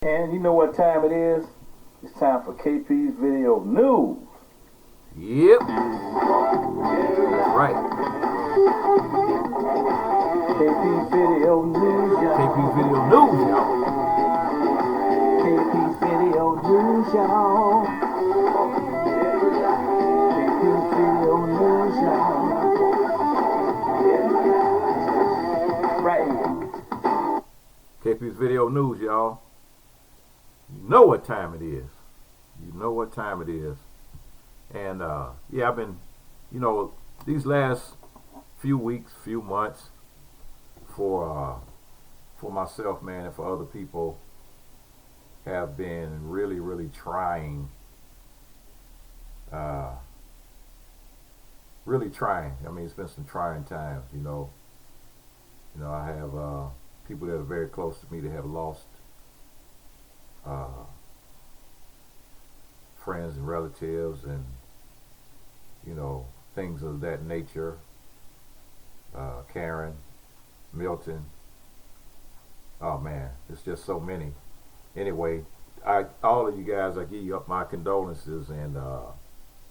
And you know what time it is? It's time for KP's Video News. Yep. That's right. KP's Video News, y'all. KP's Video News, y'all. KP's Video News, y'all. KP's Video News, y'all. Right. KP's Video News, y'all. You know what time it is. You know what time it is. And yeah, I've been, these last few weeks, few months, for myself, man, and for other people, have been really, really trying. Really trying. I mean, it's been some trying times, I have people that are very close to me that have lost friends and relatives and things of that nature. Karen, Milton, oh man, it's just so many. Anyway, all of you guys, I give you up my condolences and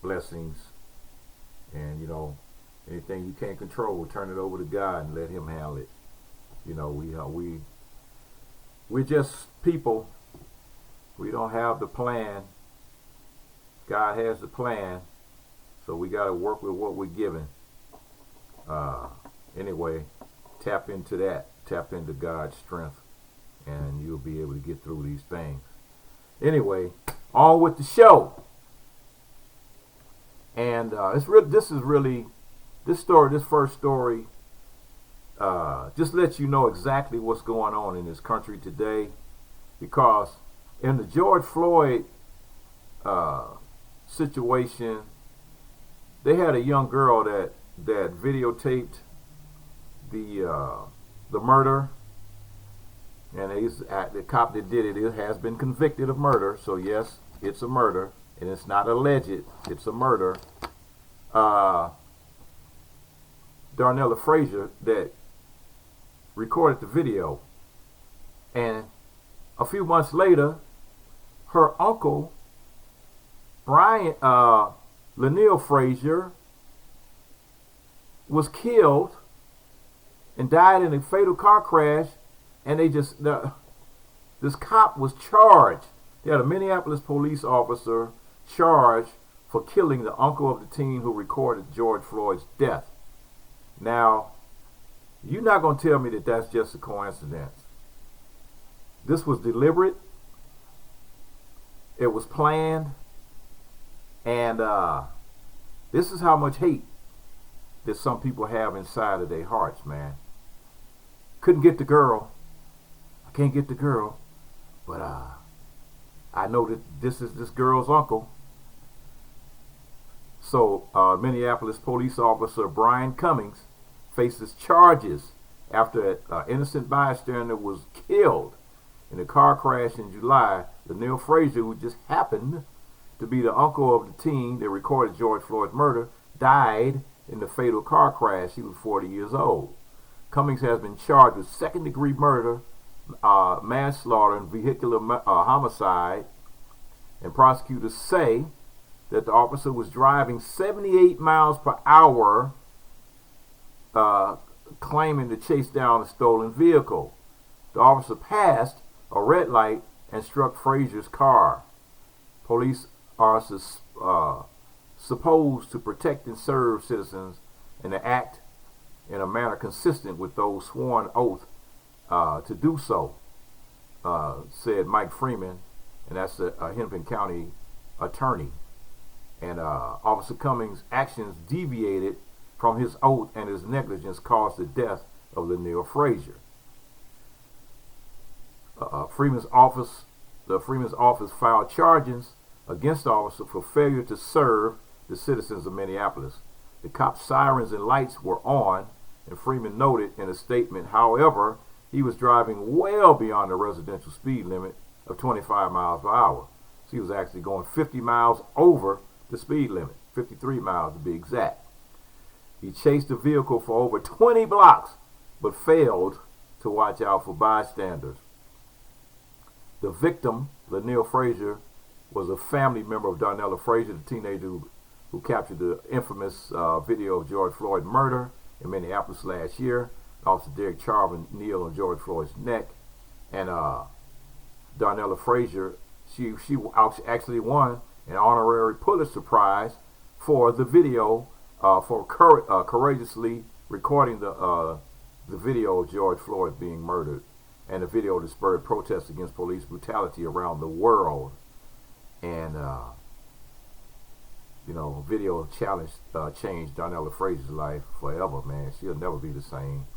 blessings, and anything you can't control, turn it over to God and let him handle it. We're just people. We don't have the plan. God has the plan, so we got to work with what we're given. Anyway, tap into that. Tap into God's strength, and you'll be able to get through these things. Anyway, on with the show. And this first story, just lets you know exactly what's going on in this country today, because in the George Floyd situation, they had a young girl that videotaped the murder, and the cop that did it has been convicted of murder. So yes, it's a murder, and it's not alleged; it's a murder. Darnella Frazier that recorded the video, and a few months later, her uncle Lionel Frazier was killed and died in a fatal car crash, and this cop was charged. They had a Minneapolis police officer charged for killing the uncle of the teen who recorded George Floyd's death. Now, you're not going to tell me that that's just a coincidence. This was deliberate. It was planned. And this is how much hate that some people have inside of their hearts, man. Couldn't get the girl. I can't get the girl. But I know that this is this girl's uncle. So Minneapolis police officer Brian Cummings faces charges after an innocent bystander was killed in a car crash in July. Lionel Frazier, who just happened to be the uncle of the teen that recorded George Floyd Murder, died in the fatal car crash. He was 40 years old. Cummings has been charged with second-degree murder, manslaughter, and vehicular homicide. And prosecutors say that the officer was driving 78 miles per hour, claiming to chase down a stolen vehicle. The officer passed a red light and struck Frazier's car. Police are supposed to protect and serve citizens and to act in a manner consistent with those sworn oath to do so, said Mike Freeman, and that's a Hennepin County attorney. And Officer Cummings' actions deviated from his oath, and his negligence caused the death of Lionel Frazier. Freeman's office filed charges against the officer for failure to serve the citizens of Minneapolis. The cop's sirens and lights were on, and Freeman noted in a statement, however, he was driving well beyond the residential speed limit of 25 miles per hour. So he was actually going 50 miles over the speed limit, 53 miles to be exact. He chased the vehicle for over 20 blocks, but failed to watch out for bystanders. The victim, Darnell Frazier, was a family member of Darnella Frazier, the teenager who captured the infamous video of George Floyd murder in Minneapolis last year. Officer Derek Chauvin kneeled on George Floyd's neck, and Darnella Frazier, she actually won an honorary Pulitzer Prize for the video, for courageously recording the video of George Floyd being murdered, and the video that spurred protests against police brutality around the world. And video changed Darnella Frazier's life forever, man. She'll never be the same.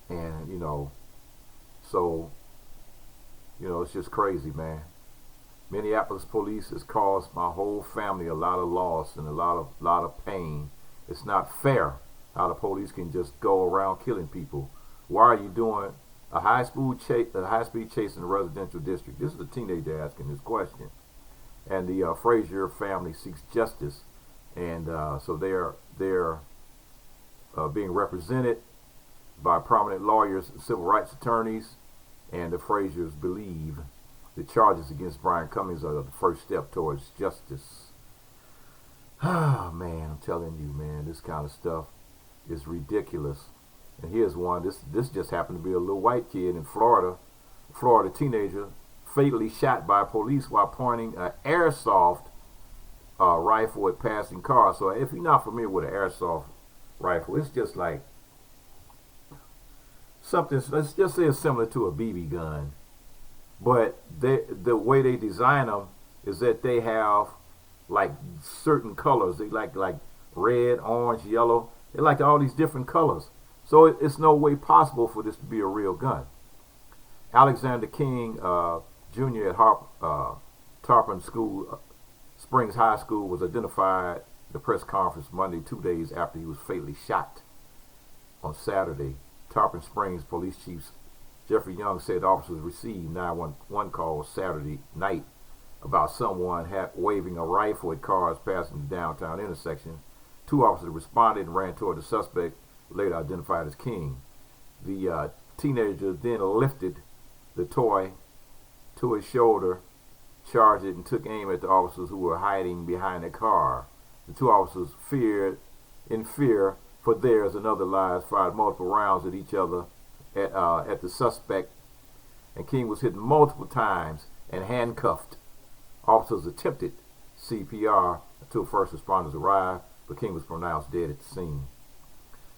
And so it's just crazy, man. Minneapolis police has caused my whole family a lot of loss and a lot of pain. It's not fair how the police can just go around killing people. Why are you doing a high-speed chase in a residential district? This is a teenager asking this question. And the Frazier family seeks justice, and so they're being represented by prominent lawyers and civil rights attorneys, and the Fraziers believe the charges against Brian Cummings are the first step towards justice. Ah, man, I'm telling you, man, this kind of stuff is ridiculous. And here's one. This just happened to be a little white kid in Florida. Florida teenager fatally shot by police while pointing an airsoft rifle at passing cars. So if you're not familiar with an airsoft rifle, it's just like something, let's just say it's similar to a BB gun. But the way they design them is that they have like certain colors. They like red, orange, yellow. They like all these different colors. So it's no way possible for this to be a real gun. Alexander King Jr. at Tarpon Springs High School was identified at the press conference Monday, 2 days after he was fatally shot on Saturday. Tarpon Springs Police Chief Jeffrey Young said officers received 911 calls Saturday night about someone waving a rifle at cars passing the downtown intersection. 2 officers responded and ran toward the suspect, later identified as King. The teenager then lifted the toy to his shoulder, charged it, and took aim at the officers who were hiding behind the car. The 2 officers, in fear for theirs and other lives, fired multiple rounds at each other at the suspect, and King was hit multiple times and handcuffed. Officers attempted CPR until first responders arrived, but King was pronounced dead at the scene.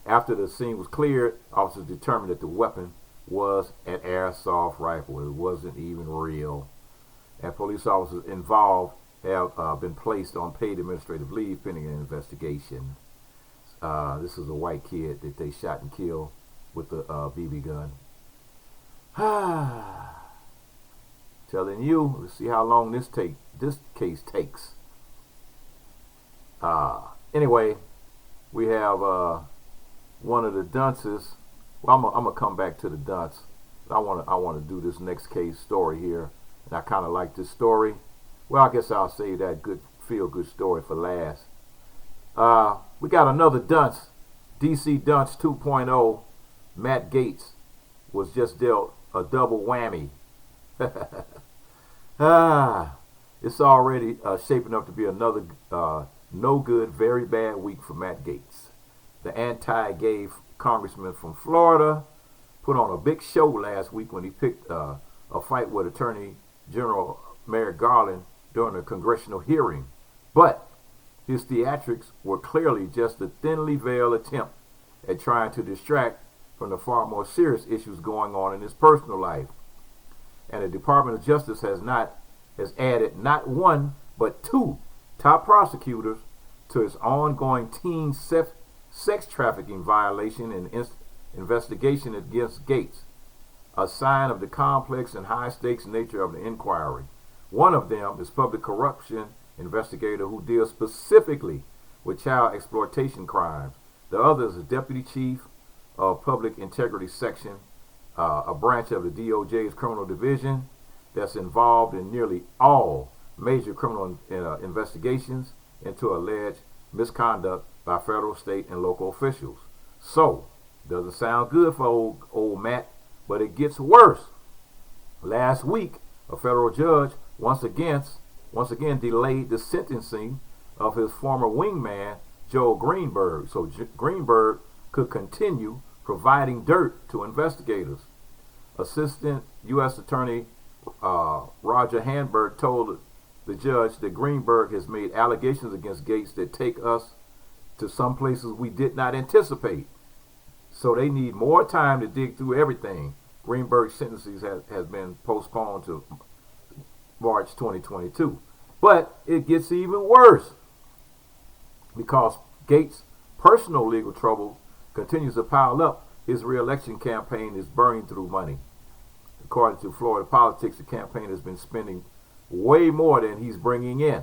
After the scene was cleared, officers determined that the weapon was an airsoft rifle. It wasn't even real. And police officers involved have been placed on paid administrative leave pending an investigation. This is a white kid that they shot and killed with the BB gun. Telling you, let's see how long this case takes. Anyway, we have one of the dunces. Well, I'm gonna come back to the dunce. I want to do this next case story here, and I kind of like this story. Well, I guess I'll save that feel-good story for last. We got another dunce, DC Dunce 2.0. Matt Gaetz was just dealt a double whammy. It's already shaping up to be another no good, very bad week for Matt Gaetz. The anti-gay congressman from Florida put on a big show last week when he picked a fight with Attorney General Merrick Garland during a congressional hearing. But his theatrics were clearly just a thinly veiled attempt at trying to distract from the far more serious issues going on in his personal life. And the Department of Justice has added not one, but 2 top prosecutors to its ongoing teen sex trafficking violation and investigation against Gaetz, a sign of the complex and high-stakes nature of the inquiry. One of them is public corruption investigator who deals specifically with child exploitation crimes. The other is the deputy chief of public integrity section, a branch of the DOJ's criminal division that's involved in nearly all major criminal investigations into alleged misconduct by federal, state, and local officials. So, doesn't sound good for old Matt, but it gets worse. Last week, A federal judge once again delayed the sentencing of his former wingman, Joe Greenberg, so Greenberg could continue providing dirt to investigators. Assistant U.S. Attorney Roger Handberg told the judge that Greenberg has made allegations against Gaetz that take us to some places we did not anticipate. So they need more time to dig through everything. Greenberg's sentencing has been postponed to March 2022. But it gets even worse because Gaetz' personal legal trouble continues to pile up. His re-election campaign is burning through money. According to Florida politics, the campaign has been spending way more than he's bringing in.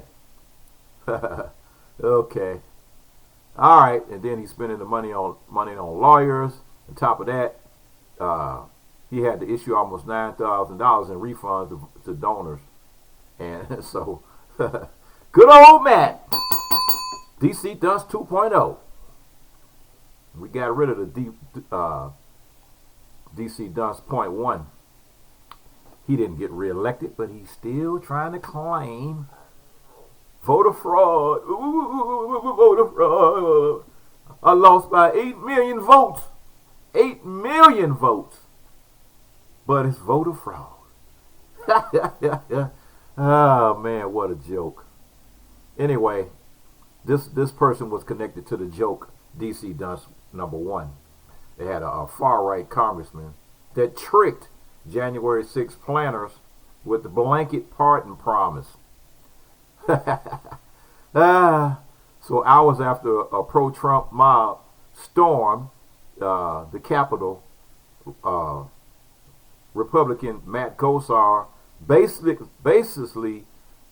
Okay. All right. And then he's spending the money on lawyers. On top of that, he had to issue almost $9,000 in refunds to donors. And so, good old Matt. DC Dunce 2.0. We got rid of the DC Dunce .1. He didn't get reelected, but he's still trying to claim voter fraud. Ooh, voter fraud. I lost by 8 million votes. 8 million votes. But it's voter fraud. Oh, man, what a joke. Anyway, this person was connected to the joke, DC Dunce #1. They had a far-right congressman that tricked January 6 planners with the blanket pardon promise. So hours after a pro-Trump mob stormed the Capitol, Republican Matt Gaetz basically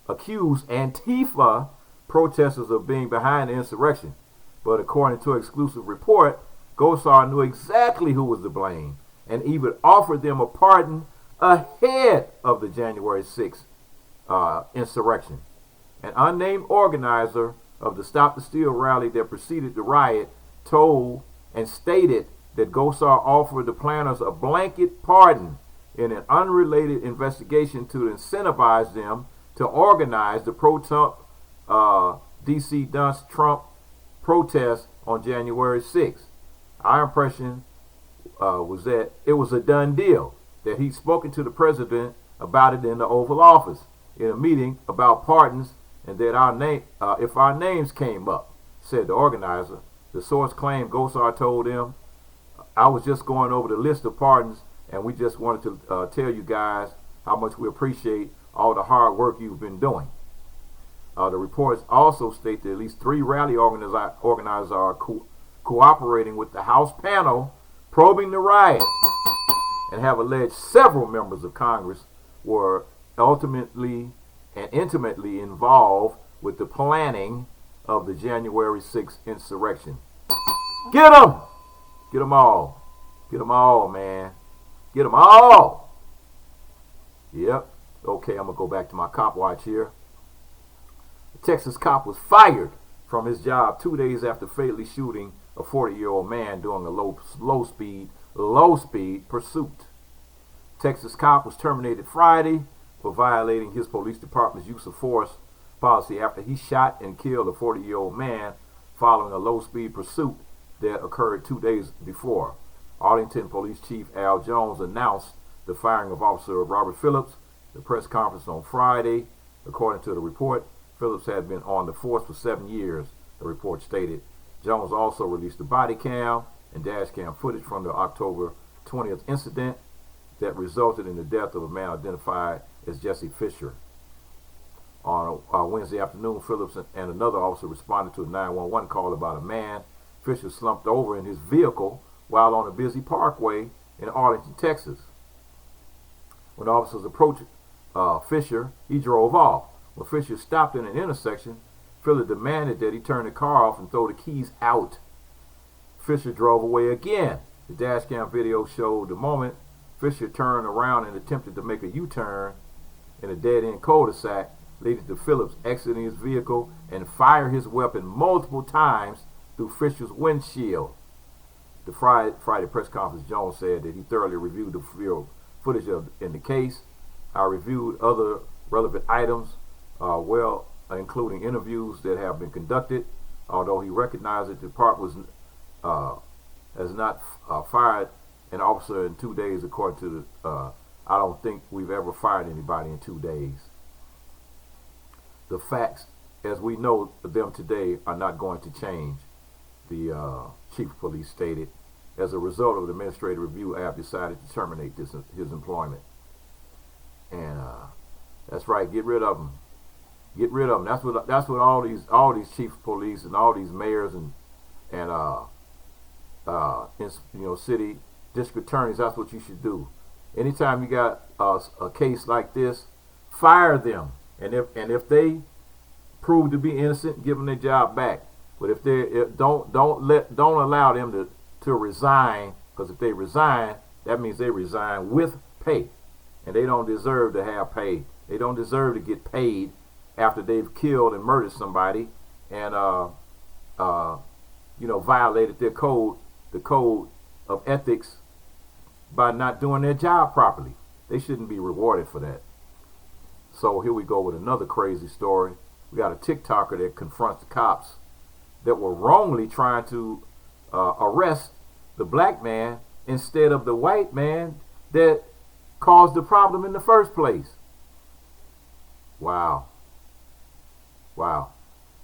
accused Antifa protesters of being behind the insurrection. But according to an exclusive report, Gaetz knew exactly who was to blame and even offered them a pardon ahead of the January 6th insurrection. An unnamed organizer of the Stop the Steal rally that preceded the riot told and stated that Gaetz offered the planners a blanket pardon in an unrelated investigation to incentivize them to organize the pro-Trump DC Dunce Trump protest on January 6th. Our impression was that it was a done deal, that he'd spoken to the president about it in the Oval Office in a meeting about pardons, and that if our names came up, said the organizer. The source claimed Gaetz told him, "I was just going over the list of pardons, and we just wanted to tell you guys how much we appreciate all the hard work you've been doing." The reports also state that at least 3 rally organizers are cooperating with the House panel probing the riot and have alleged several members of Congress were ultimately and intimately involved with the planning of the January 6th insurrection. Get them! Get them all. Get them all, man. Get them all! Yep. Okay, I'm going to go back to my cop watch here. A Texas cop was fired from his job 2 days after fatally shooting a 40-year-old man during a low speed pursuit. Texas cop was terminated Friday for violating his police department's use of force policy after he shot and killed a 40-year-old man following a low-speed pursuit that occurred 2 days before. Arlington Police Chief Al Jones announced the firing of Officer Robert Phillips at the press conference on Friday. According to the report, Phillips had been on the force for 7 years, the report stated. Jones also released the body cam and dash cam footage from the October 20th incident that resulted in the death of a man identified as Jesse Fisher. On Wednesday afternoon, Phillips and another officer responded to a 911 call about a man. Fisher slumped over in his vehicle while on a busy parkway in Arlington, Texas. When officers approached Fisher, he drove off. When Fisher stopped in an intersection, Fisher demanded that he turn the car off and throw the keys out. Fisher drove away again. The dashcam video showed the moment Fisher turned around and attempted to make a U-turn in a dead-end cul-de-sac, leading to Phillips exiting his vehicle and fire his weapon multiple times through Fisher's windshield. The Friday press conference, Jones said that he thoroughly reviewed the footage in the case. I reviewed other relevant items, including interviews that have been conducted. Although he recognized that the department has not fired an officer in 2 days, according to I don't think we've ever fired anybody in 2 days. The facts, as we know them today, are not going to change, the chief of police stated. As a result of the administrative review, I have decided to terminate his employment. And that's right, get rid of him. Get rid of them. That's what all these chief of police and all these mayors and city district attorneys. That's what you should do. Anytime you got a case like this, fire them. And if they prove to be innocent, give them their job back. But if don't allow them to resign, because if they resign, that means they resign with pay, and they don't deserve to have pay. They don't deserve to get paid after they've killed and murdered somebody and violated the code of ethics by not doing their job properly. They shouldn't be rewarded for that. So here we go with another crazy story. We got a TikToker that confronts the cops that were wrongly trying to arrest the black man instead of the white man that caused the problem in the first place. Wow.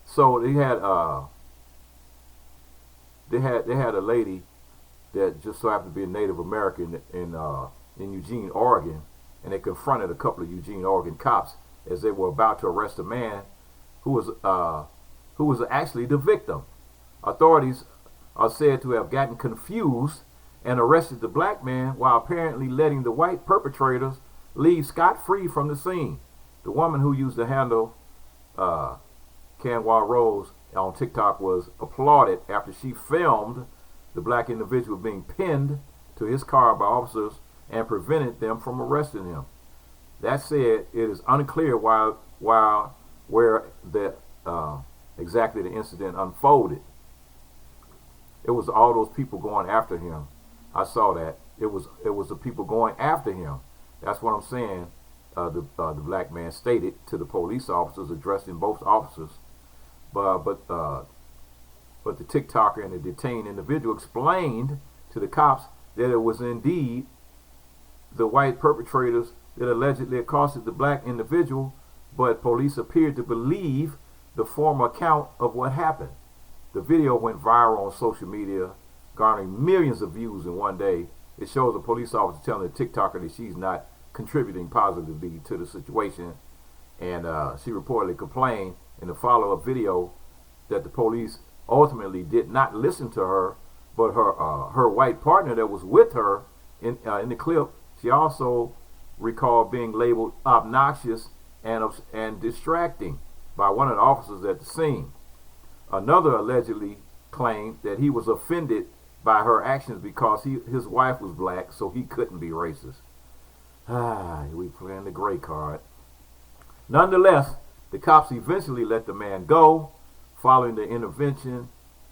So they had a lady that just so happened to be a Native American in Eugene, Oregon, and they confronted a couple of Eugene, Oregon cops as they were about to arrest a man who was actually the victim. Authorities are said to have gotten confused and arrested the black man while apparently letting the white perpetrators leave scot-free from the scene. The woman who used the handle Canwa Rose on TikTok was applauded after she filmed the black individual being pinned to his car by officers and prevented them from arresting him. That said, it is unclear where exactly the incident unfolded. It was all those people going after him. I saw that. It was the people going after him. That's what I'm saying. The black man stated to the police officers, addressing both officers. But the TikToker and the detained individual explained to the cops that it was indeed the white perpetrators that allegedly accosted the black individual, but police appeared to believe the former account of what happened. The video went viral on social media, garnering millions of views in one day. It shows a police officer telling the TikToker that she's not contributing positively to the situation, and she reportedly complained in the follow-up video that the police ultimately did not listen to her, but her white partner that was with her in the clip, she also recalled being labeled obnoxious and distracting by one of the officers at the scene. Another allegedly claimed that he was offended by her actions because his wife was black, so he couldn't be racist. We playing the gray card. Nonetheless, the cops eventually let the man go following the intervention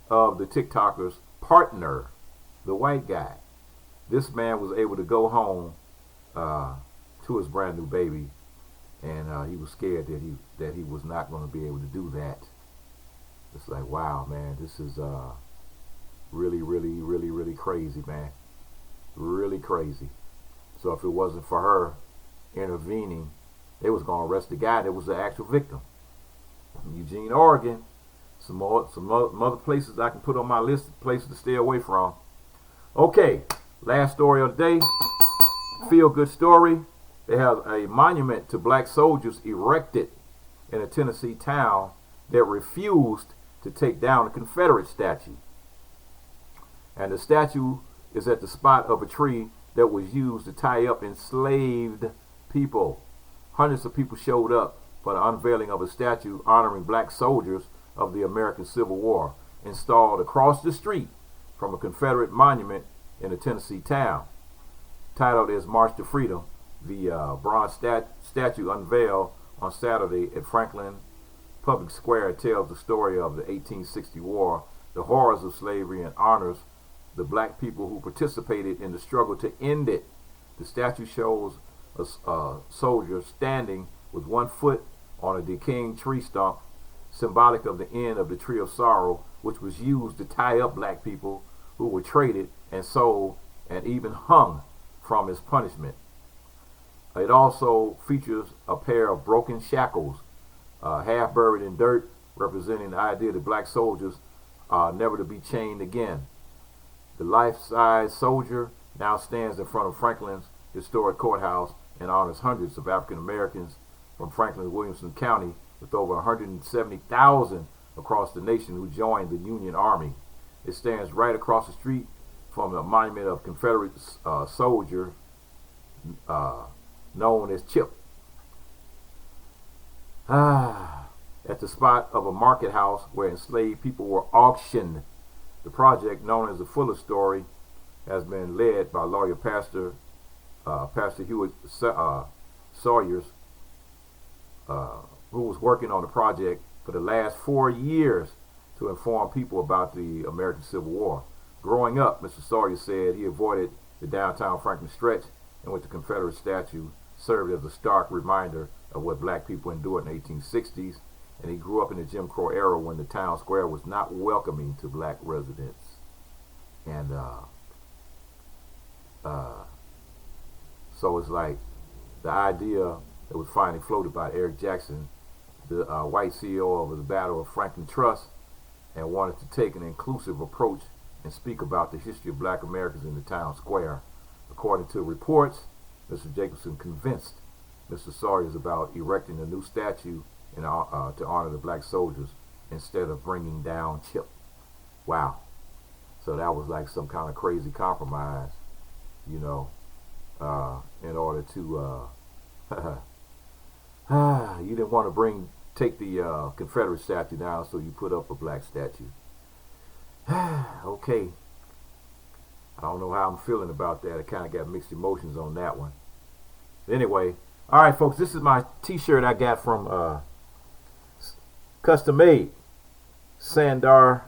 of the TikToker's partner, the white guy. This man was able to go home to his brand new baby, and he was scared that he was not going to be able to do that. It's like, wow, man, this is really, really, really, really crazy, man. Really crazy. So if it wasn't for her intervening, they was going to arrest the guy that was the actual victim. Eugene, Oregon. Some other places I can put on my list of places to stay away from. Okay, last story of the day. Feel good story. They have a monument to black soldiers erected in a Tennessee town that refused to take down a Confederate statue. And the statue is at the spot of a tree that was used to tie up enslaved people. Hundreds of people showed up for the unveiling of a statue honoring black soldiers of the American Civil War, installed across the street from a Confederate monument in a Tennessee town. Titled as March to Freedom, the bronze statue unveiled on Saturday at Franklin Public Square tells the story of the 1860 war, the horrors of slavery, and honors the black people who participated in the struggle to end it. The statue shows a soldier standing with one foot on a decaying tree stump, symbolic of the end of the tree of sorrow, which was used to tie up black people who were traded and sold and even hung from his punishment. It also features a pair of broken shackles, half buried in dirt, representing the idea that black soldiers are never to be chained again. The life-size soldier now stands in front of Franklin's historic courthouse and honors hundreds of African Americans from Franklin and Williamson County, with over 170,000 across the nation who joined the Union Army. It stands right across the street from the monument of Confederate soldier known as Chip. At the spot of a market house where enslaved people were auctioned. The project, known as the Fuller Story, has been led by lawyer Pastor Hewitt Sawyers, who was working on the project for the last 4 years to inform people about the American Civil War. Growing up, Mr. Sawyer said he avoided the downtown Franklin stretch, in which the Confederate statue served as a stark reminder of what black people endured in the 1860s, and he grew up in the Jim Crow era when the town square was not welcoming to black residents. And so it's like the idea that was finally floated by Eric Jackson, the white CEO of the Battle of Franklin Trust, and wanted to take an inclusive approach and speak about the history of black Americans in the town square. According to reports, Mr. Jacobson convinced Mr. Sawyers about erecting a new statue to honor the black soldiers instead of bringing down Chip. Wow. So that was like some kind of crazy compromise, you know, in order to you didn't want to take the Confederate statue down, so you put up a black statue. Okay. I don't know how I'm feeling about that. I kind of got mixed emotions on that one. Anyway, all right, folks, this is my t-shirt I got from Custom Made Sandar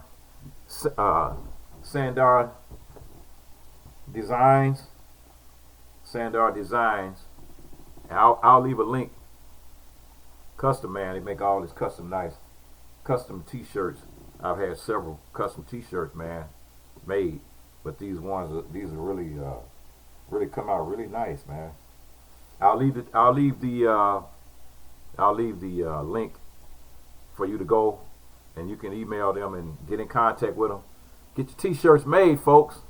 Designs. Sandar Designs. And I'll leave a link. Custom, man, they make all this custom t-shirts. I've had several custom t-shirts, man, made, but these are really really come out really nice, man. I'll leave the link for you to go, and you can email them and get in contact with them. Get your t-shirts made, folks.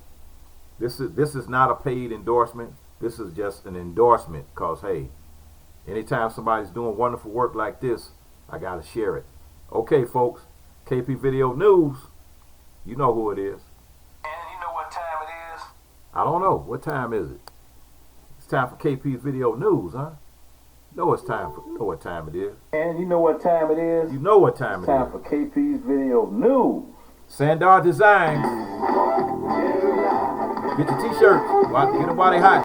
This is not a paid endorsement. This is just an endorsement, because hey, anytime somebody's doing wonderful work like this, I gotta share it. Okay, folks, KP Video News, you know who it is. And you know what time it is? I don't know. What time is it? It's time for KP Video News, huh? Know what time it is. And you know what time it is? You know what time it is. It's time for KP's Video News. Sandar Designs. Get your t-shirts. Get them while they hot.